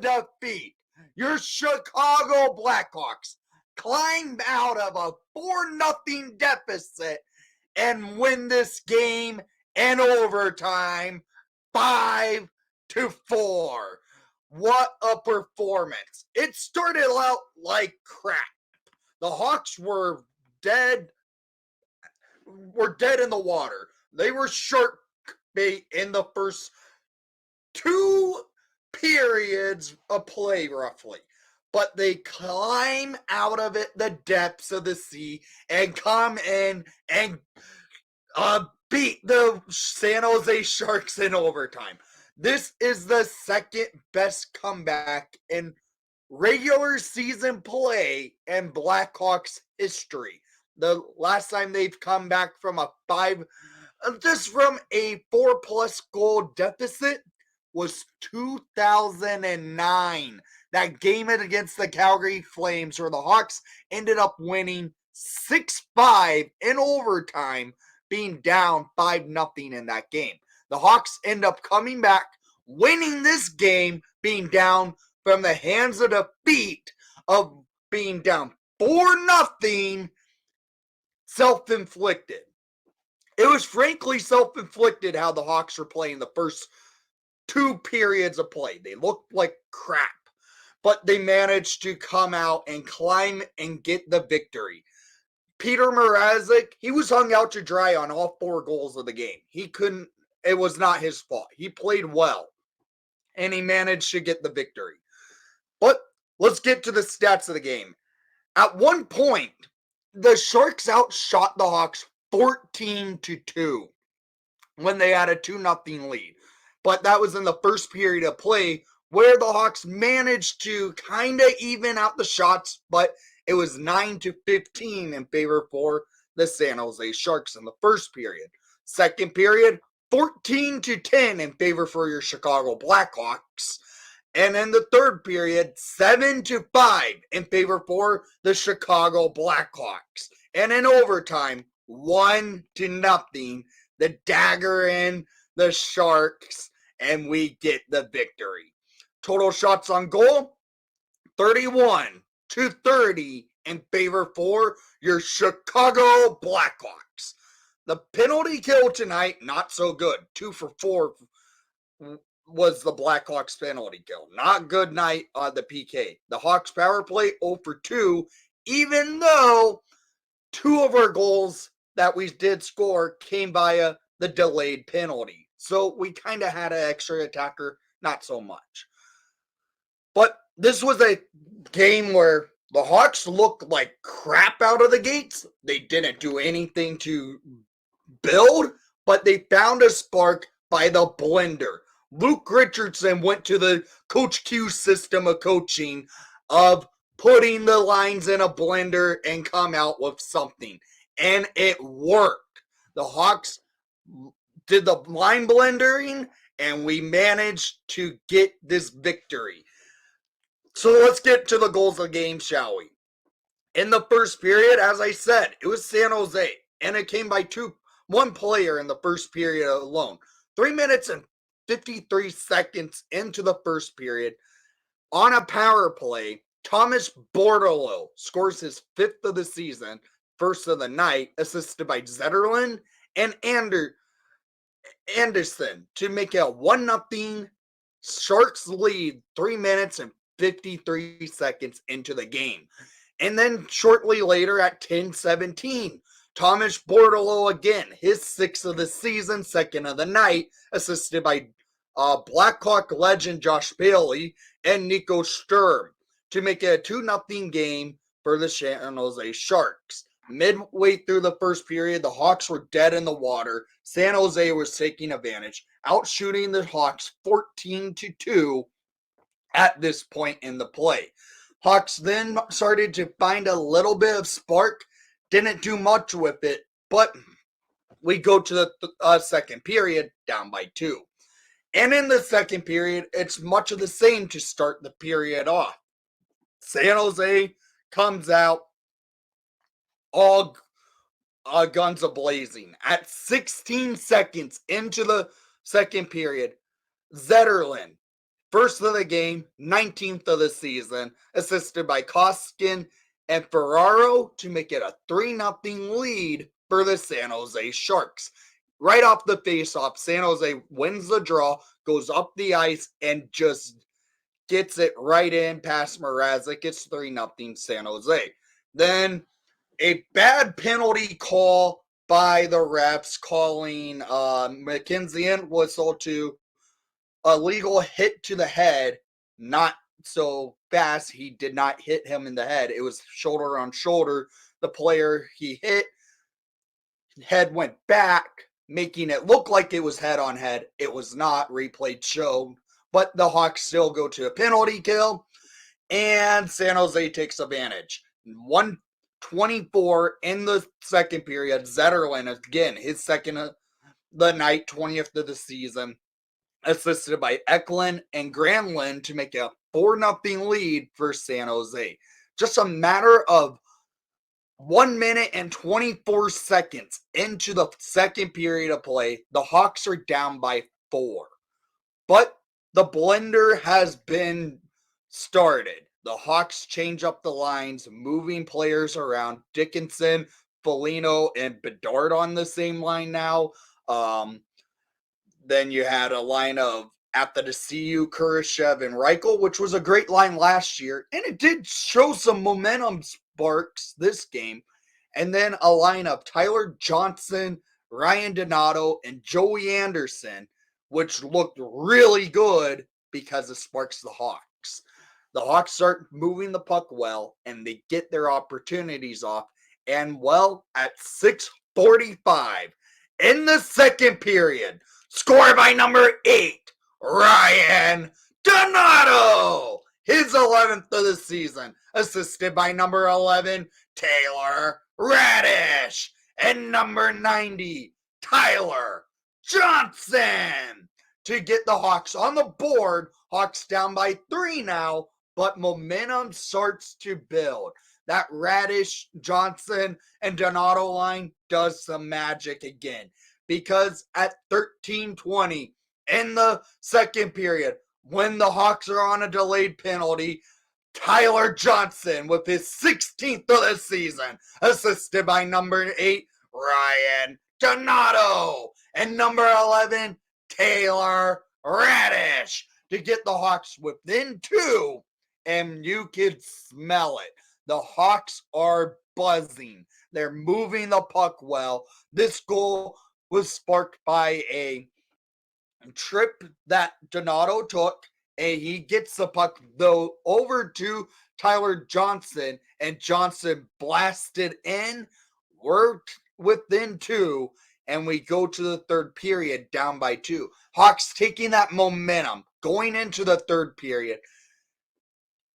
defeat, your Chicago Blackhawks climb out of a 4-0 deficit and win this game in overtime 5-4. What a performance. It started out like crap. The Hawks were dead in the water. They were shark bait in the first 2 periods of play, roughly. But they climb out of it, the depths of the sea, and come in and beat the San Jose Sharks in overtime. This is the second best comeback in regular season play in Blackhawks history. The last time they've come back from a 4+ goal deficit was 2009. That game against the Calgary Flames where the Hawks ended up winning 6-5 in overtime, being down 5-0 in that game. The Hawks end up coming back, winning this game, being down from the hands of defeat of being down 4-0, self-inflicted. It was frankly self-inflicted how the Hawks were playing the first 2 periods of play. They looked like crap, but they managed to come out and climb and get the victory. Peter Mrazek, he was hung out to dry on all 4 goals of the game. It was not his fault. He played well, and he managed to get the victory. But let's get to the stats of the game. At one point, the Sharks outshot the Hawks 14-2 when they had a 2-0 lead. But that was in the first period of play where the Hawks managed to kind of even out the shots, but it was 9-15 in favor for the San Jose Sharks in the first period. Second period, 14-10 in favor for your Chicago Blackhawks. And in the third period, 7-5 in favor for the Chicago Blackhawks. And in overtime, 1-0, the dagger in the Sharks, and we get the victory. Total shots on goal, 31-30 in favor for your Chicago Blackhawks. The penalty kill tonight, not so good. 2 for 4 was the Blackhawks penalty kill. Not good night on the PK. The Hawks power play 0 for 2, even though 2 of our goals that we did score came via the delayed penalty. So we kind of had an extra attacker, not so much. But this was a game where the Hawks looked like crap out of the gates. They didn't do anything to build, but they found a spark by the blender. Luke Richardson went to the Coach Q system of coaching of putting the lines in a blender and come out with something. And it worked. The Hawks did the line blendering, and we managed to get this victory. So let's get to the goals of the game, shall we? In the first period, as I said, it was San Jose, and it came by one player in the first period alone. 3 minutes and 53 seconds into the first period, on a power play, Thomas Bordeleau scores his 5th of the season, first of the night, assisted by Zetterlund and Anderson to make it a 1-0 Sharks lead 3 minutes and 53 seconds into the game. And then shortly later at 10:17, Thomas Bordeleau again, his 6th of the season, 2nd of the night, assisted by Blackhawk legend Josh Bailey and Nico Sturm to make it a 2-0 game for the San Jose Sharks. Midway through the first period, the Hawks were dead in the water. San Jose was taking advantage, outshooting the Hawks 14-2 at this point in the play. Hawks then started to find a little bit of spark. Didn't do much with it, but we go to the second period, down by 2. And in the second period, it's much of the same to start the period off. San Jose comes out all guns a-blazing. At 16 seconds into the second period, Zetterlund First of the game, 19th of the season, assisted by Koskin and Ferraro to make it a 3-0 lead for the San Jose Sharks. Right off the faceoff, San Jose wins the draw, goes up the ice, and just gets it right in past Mrazek. It's 3-0 San Jose. Then a bad penalty call by the refs calling McKenzie whistle to a legal hit to the head, not so fast. He did not hit him in the head. It was shoulder on shoulder. The player he hit, head went back, making it look like it was head on head. It was not. Replay showed. But the Hawks still go to a penalty kill, and San Jose takes advantage. 124 in the second period. Zetterlund, again, his second of the night, 20th of the season, assisted by Eklund and Granlund to make a 4-0 lead for San Jose. Just a matter of 1 minute and 24 seconds into the second period of play, the Hawks are down by 4. But the blender has been started. The Hawks change up the lines, moving players around. Dickinson, Foligno, and Bedard on the same line now. Then you had a line of Athanasiou, Kurashev, and Reichel, which was a great line last year. And it did show some momentum sparks this game. And then a line of Tyler Johnson, Ryan Donato, and Joey Anderson, which looked really good because it sparks the Hawks. The Hawks start moving the puck well, and they get their opportunities off. And well, at 6:45 in the second period, scored by number 8, Ryan Donato. His 11th of the season, assisted by number 11, Taylor Radish, and number 90, Tyler Johnson, to get the Hawks on the board. Hawks down by 3 now, but momentum starts to build. That Radish, Johnson, and Donato line does some magic again, because at 13:20 in the second period, when the Hawks are on a delayed penalty, Tyler Johnson, with his 16th of the season, assisted by number 8, Ryan Donato, and number 11, Taylor Radish, to get the Hawks within 2, and you can smell it. The Hawks are buzzing. They're moving the puck well. This goal was sparked by a trip that Donato took, and he gets the puck though over to Tyler Johnson, and Johnson blasted in. We're within 2, and we go to the third period down by 2. Hawks taking that momentum going into the third period.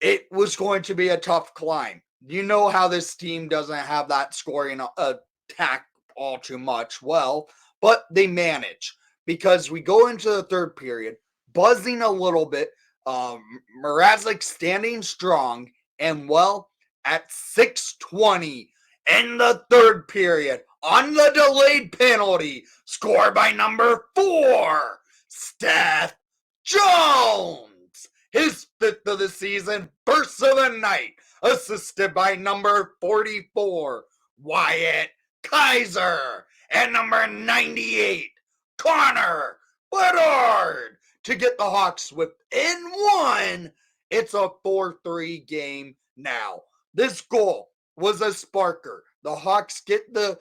It was going to be a tough climb. You know how this team doesn't have that scoring attack all too much. Well, but they manage, because we go into the third period buzzing a little bit. Mrazek standing strong, and well, at 6:20 in the third period, on the delayed penalty, scored by number 4, Steph Jones. His 5th of the season, first of the night, assisted by number 44, Wyatt Kaiser, and number 98, Connor Bedard, to get the Hawks within 1. It's a 4-3 game now. This goal was a sparker. The Hawks get the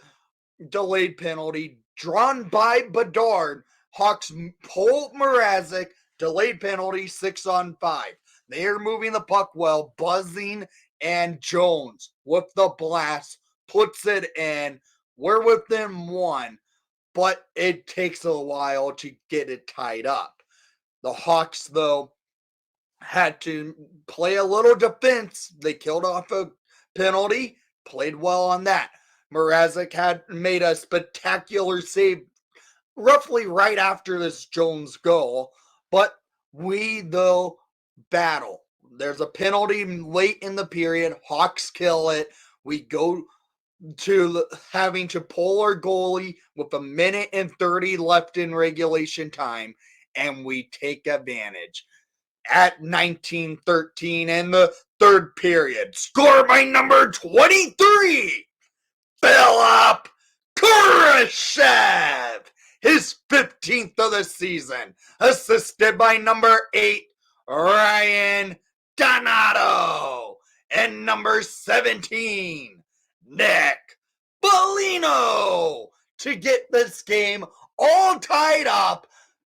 delayed penalty drawn by Bedard. Hawks pull Mrazek, delayed penalty, 6-on-5. They are moving the puck well, buzzing, and Jones with the blast puts it in. We're within 1, but it takes a while to get it tied up. The Hawks, though, had to play a little defense. They killed off a penalty, played well on that. Mrazek had made a spectacular save roughly right after this Jones goal, but we, though, battle. There's a penalty late in the period. Hawks kill it. We go to having to pull our goalie with 1:30 left in regulation time, and we take advantage. at 19-13 in the third period. Score by number 23, Philip Kurashev, his 15th of the season. Assisted by number 8, Ryan Donato. And number 17, Nick Bellino, to get this game all tied up.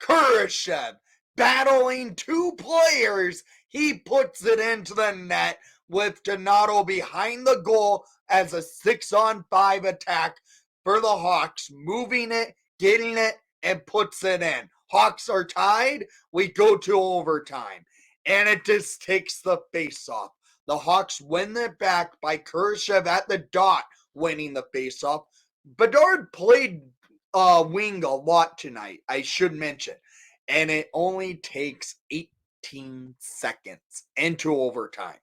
Kurashev battling two players. He puts it into the net with Donato behind the goal as a 6-on-5 attack for the Hawks, moving it, getting it, and puts it in. Hawks are tied. We go to overtime, and it just takes the face-off. The Hawks win it back by Kurashev at the dot, winning the face-off. Bedard played wing a lot tonight, I should mention, and it only takes 18 seconds into overtime.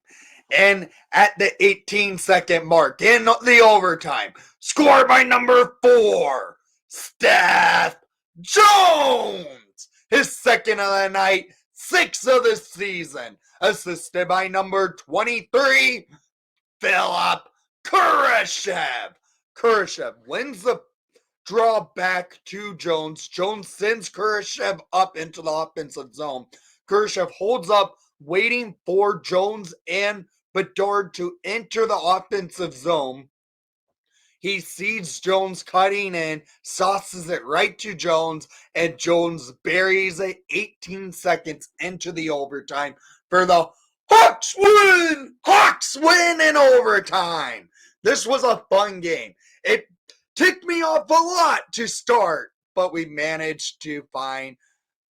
And at the 18-second mark in the overtime, scored by number 4, Steph Jones, his second of the night, 6th of the season, assisted by number 23, Philip Kurashev. Kurashev wins the draw back to Jones. Jones sends Kurashev up into the offensive zone. Kurashev holds up, waiting for Jones and Bedard to enter the offensive zone. He sees Jones cutting in, sauces it right to Jones, and Jones buries it 18 seconds into the overtime for the Hawks win! Hawks win in overtime! This was a fun game. It ticked me off a lot to start, but we managed to find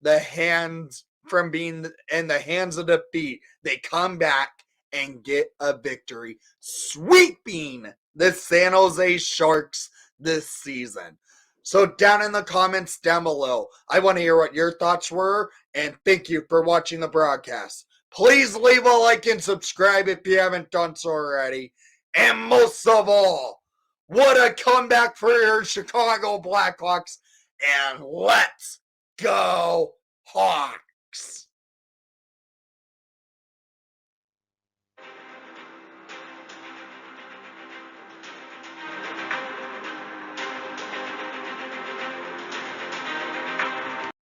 the hands from being in the hands of defeat. They come back and get a victory, sweeping the San Jose Sharks this season. So down in the comments down below, I want to hear what your thoughts were, and thank you for watching the broadcast. Please leave a like and subscribe if you haven't done so already. And most of all, what a comeback for your Chicago Blackhawks, and let's go Hawks!